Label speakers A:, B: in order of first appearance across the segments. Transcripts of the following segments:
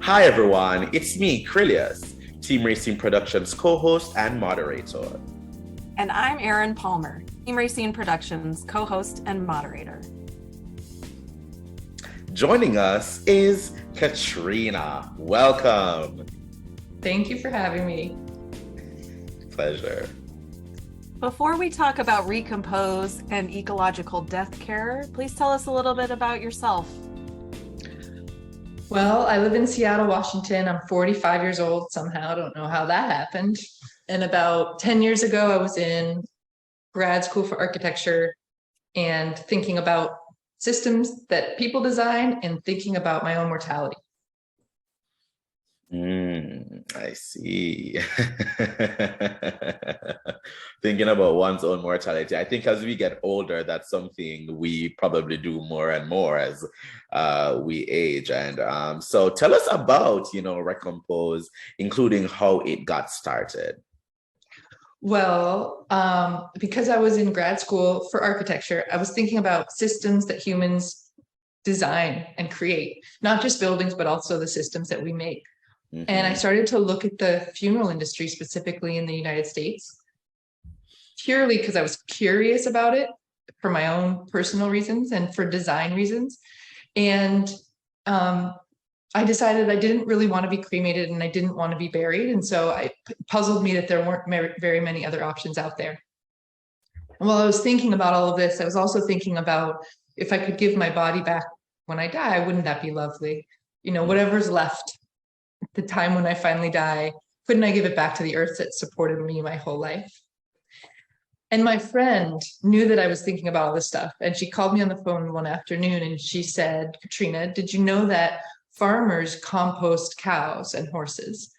A: Hi everyone, it's me, Krylios, Team Rayceen Productions co-host and moderator.
B: And I'm Erin Palmer, Team Rayceen Productions co-host and moderator.
A: Joining us is Katrina. Welcome.
C: Thank you for having me.
A: Pleasure.
B: Before we talk about Recompose and ecological death care, please tell us a little bit about yourself.
C: Well, I live in Seattle, Washington. I'm 45 years old somehow. I don't know how that happened. And about 10 years ago, I was in grad school for architecture and thinking about systems that people design and thinking about my own mortality.
A: I see. Thinking about one's own mortality. I think as we get older, that's something we probably do more and more as we age. And so tell us about, Recompose, including how it got started.
C: Well, because I was in grad school for architecture, I was thinking about systems that humans design and create, not just buildings, but also the systems that we make. And I started to look at the funeral industry specifically in the United States, purely because I was curious about it for my own personal reasons and for design reasons. And I decided I didn't really want to be cremated and I didn't want to be buried. And so it puzzled me that there weren't very many other options out there. And while I was thinking about all of this, I was also thinking about if I could give my body back when I die, wouldn't that be lovely? Whatever's left the time when I finally die, couldn't I give it back to the earth that supported me my whole life? And my friend knew that I was thinking about all this stuff. And she called me on the phone one afternoon and she said, Katrina, did you know that farmers compost cows and horses?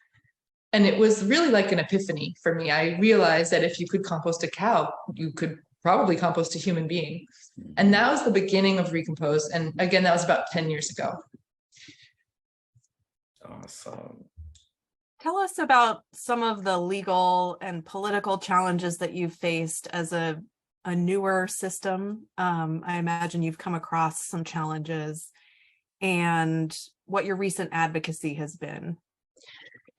C: And it was really like an epiphany for me. I realized that if you could compost a cow, you could probably compost a human being. And that was the beginning of Recompose. And again, that was about 10 years ago.
A: Awesome.
B: Tell us about some of the legal and political challenges that you've faced as a newer system. I imagine you've come across some challenges and what your recent advocacy has been.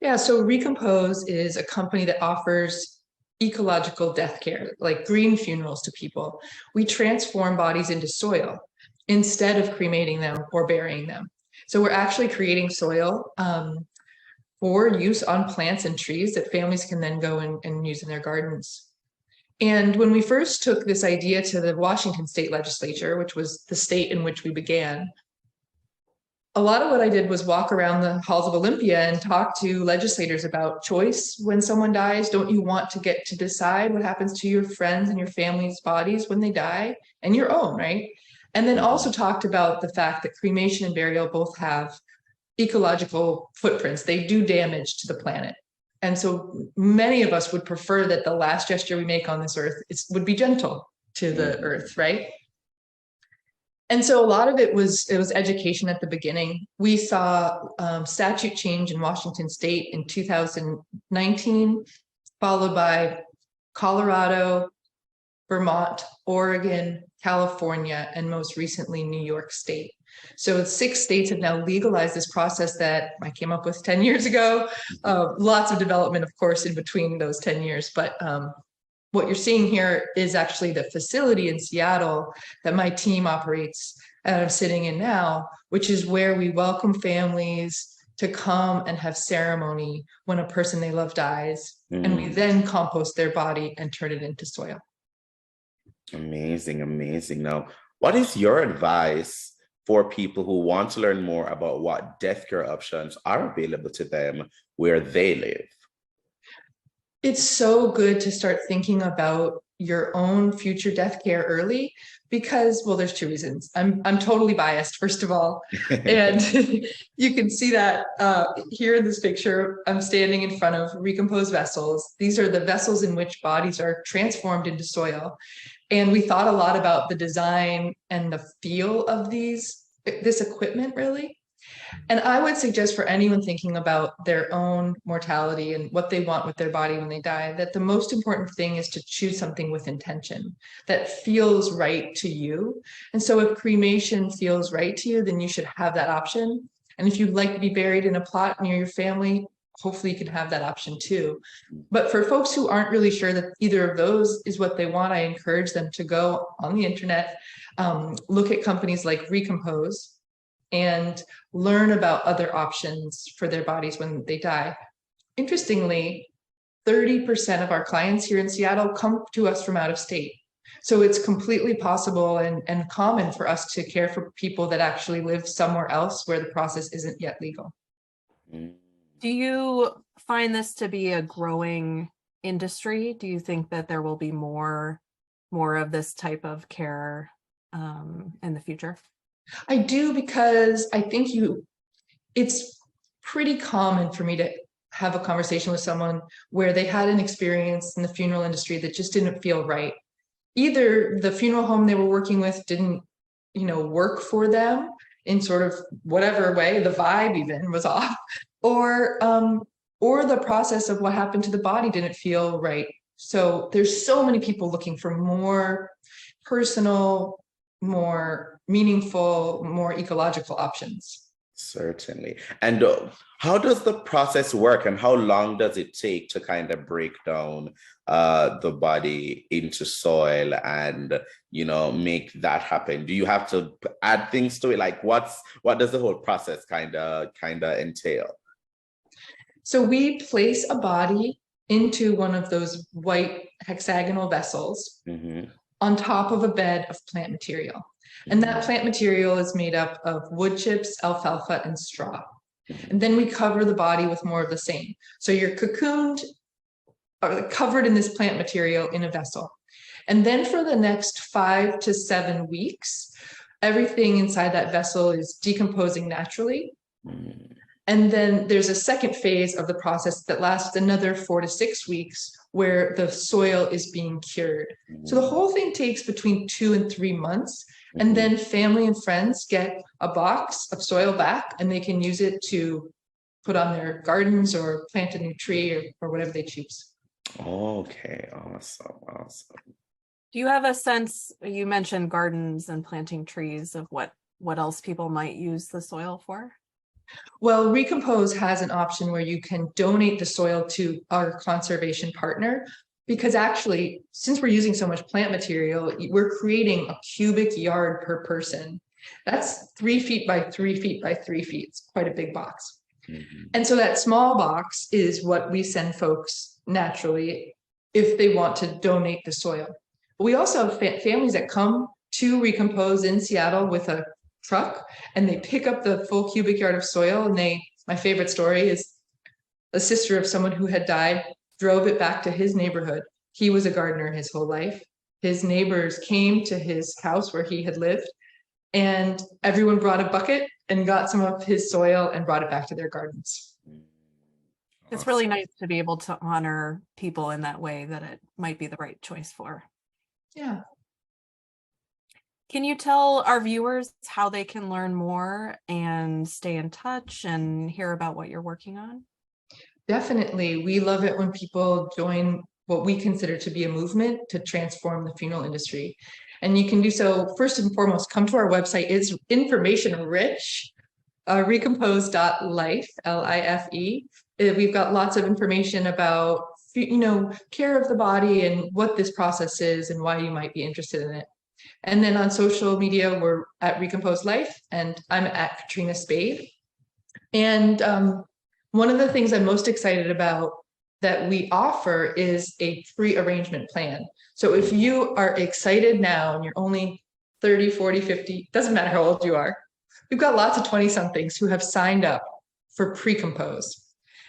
C: Yeah, so Recompose is a company that offers ecological death care, like green funerals to people. We transform bodies into soil instead of cremating them or burying them. So we're actually creating soil for use on plants and trees that families can then go and use in their gardens. And when we first took this idea to the Washington state legislature, which was the state in which we began, a lot of what I did was walk around the halls of Olympia and talk to legislators about choice when someone dies. Don't you want to get to decide what happens to your friends and your family's bodies when they die, and your own, right? And then also talked about the fact that cremation and burial both have ecological footprints. They do damage to the planet. And so many of us would prefer that the last gesture we make on this earth would be gentle to the earth, right? And so a lot of it was education at the beginning. We saw statute change in Washington state in 2019, followed by Colorado, Vermont, Oregon, California, and most recently, New York State. So 6 states have now legalized this process that I came up with 10 years ago. Lots of development, of course, in between those 10 years. But what you're seeing here is actually the facility in Seattle that my team operates and I'm sitting in now, which is where we welcome families to come and have ceremony when a person they love dies. And we then compost their body and turn it into soil.
A: Amazing, amazing. Now, what is your advice for people who want to learn more about what death care options are available to them where they live?
C: It's so good to start thinking about your own future death care early because, well, there's 2 reasons. I'm totally biased, first of all. And you can see that here in this picture, I'm standing in front of recomposed vessels. These are the vessels in which bodies are transformed into soil. And we thought a lot about the design and the feel of this equipment, really. And I would suggest for anyone thinking about their own mortality and what they want with their body when they die, that the most important thing is to choose something with intention that feels right to you. And so if cremation feels right to you, then you should have that option. And if you'd like to be buried in a plot near your family, hopefully you can have that option too. But for folks who aren't really sure that either of those is what they want, I encourage them to go on the internet, look at companies like Recompose, and learn about other options for their bodies when they die. Interestingly, 30% of our clients here in Seattle come to us from out of state. So it's completely possible and common for us to care for people that actually live somewhere else where the process isn't yet legal.
B: Do you find this to be a growing industry? Do you think that there will be more of this type of care in the future?
C: I do, because I think it's pretty common for me to have a conversation with someone where they had an experience in the funeral industry that just didn't feel right. Either the funeral home they were working with didn't, work for them in sort of whatever way, the vibe even was off, or the process of what happened to the body didn't feel right. So there's so many people looking for more personal, more meaningful, more ecological options.
A: Certainly. And how does the process work, and how long does it take to kind of break down the body into soil and, make that happen? Do you have to add things to it? Like what does the whole process kind of entail?
C: So we place a body into one of those white hexagonal vessels on top of a bed of plant material. And that plant material is made up of wood chips, alfalfa, and straw. And then we cover the body with more of the same. So you're cocooned, or covered in this plant material in a vessel. And then for the next 5 to 7 weeks, everything inside that vessel is decomposing naturally. And then there's a second phase of the process that lasts another 4 to 6 weeks, where the soil is being cured. So the whole thing takes between 2 and 3 months. And then family and friends get a box of soil back, and they can use it to put on their gardens or plant a new tree or whatever they choose.
A: Okay, awesome.
B: Do you have a sense, you mentioned gardens and planting trees, of what else people might use the soil for?
C: Well, Recompose has an option where you can donate the soil to our conservation partner, because actually, since we're using so much plant material, we're creating a cubic yard per person. That's 3 feet by 3 feet by 3 feet. It's quite a big box. And so that small box is what we send folks naturally if they want to donate the soil. We also have families that come to Recompose in Seattle with a truck, and they pick up the full cubic yard of soil. And my favorite story is a sister of someone who had died drove it back to his neighborhood. He was a gardener his whole life. His neighbors came to his house where he had lived, and everyone brought a bucket and got some of his soil and brought it back to their gardens.
B: It's really nice to be able to honor people in that way that it might be the right choice for.
C: Yeah.
B: Can you tell our viewers how they can learn more and stay in touch and hear about what you're working on?
C: Definitely. We love it when people join what we consider to be a movement to transform the funeral industry. And you can do so, first and foremost, come to our website. It's information rich, recompose.life, L-I-F-E. We've got lots of information about, care of the body and what this process is and why you might be interested in it. And then on social media, we're at Recompose Life, and I'm at Katrina Spade. And one of the things I'm most excited about that we offer is a pre-arrangement plan. So if you are excited now and you're only 30, 40, 50, doesn't matter how old you are, we've got lots of 20-somethings who have signed up for Pre-Compose.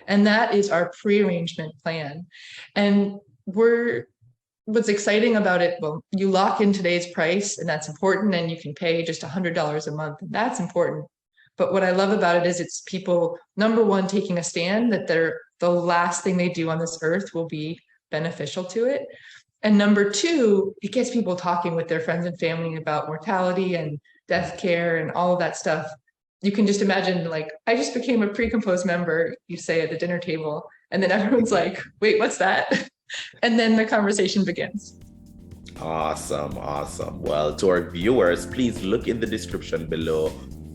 C: And that is our pre-arrangement plan. And what's exciting about it, well, you lock in today's price, and that's important, and you can pay just $100 a month, and that's important. But what I love about it is it's people, number one, taking a stand that the last thing they do on this earth will be beneficial to it. And number two, it gets people talking with their friends and family about mortality and death care and all of that stuff. You can just imagine, like, I just became a Pre-Compose member, you say at the dinner table, and then everyone's like, wait, what's that? And then the conversation begins.
A: Awesome. Well, to our viewers, please look in the description below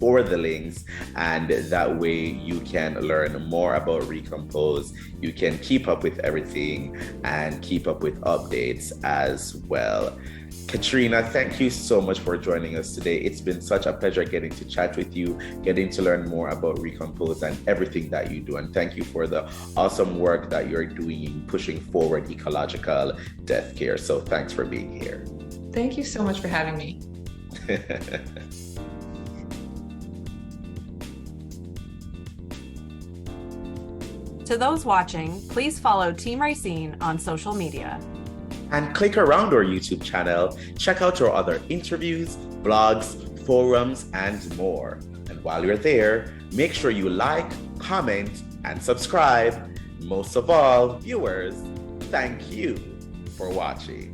A: for the links, and that way you can learn more about Recompose. You can keep up with everything and keep up with updates as well. Katrina, thank you so much for joining us today. It's been such a pleasure getting to chat with you, getting to learn more about Recompose and everything that you do. And thank you for the awesome work that you're doing, pushing forward ecological death care. So thanks for being here.
C: Thank you so much for having me.
B: To those watching, please follow Team Rayceen on social media.
A: And click around our YouTube channel, check out our other interviews, blogs, forums, and more. And while you're there, make sure you like, comment, and subscribe. Most of all, viewers, thank you for watching.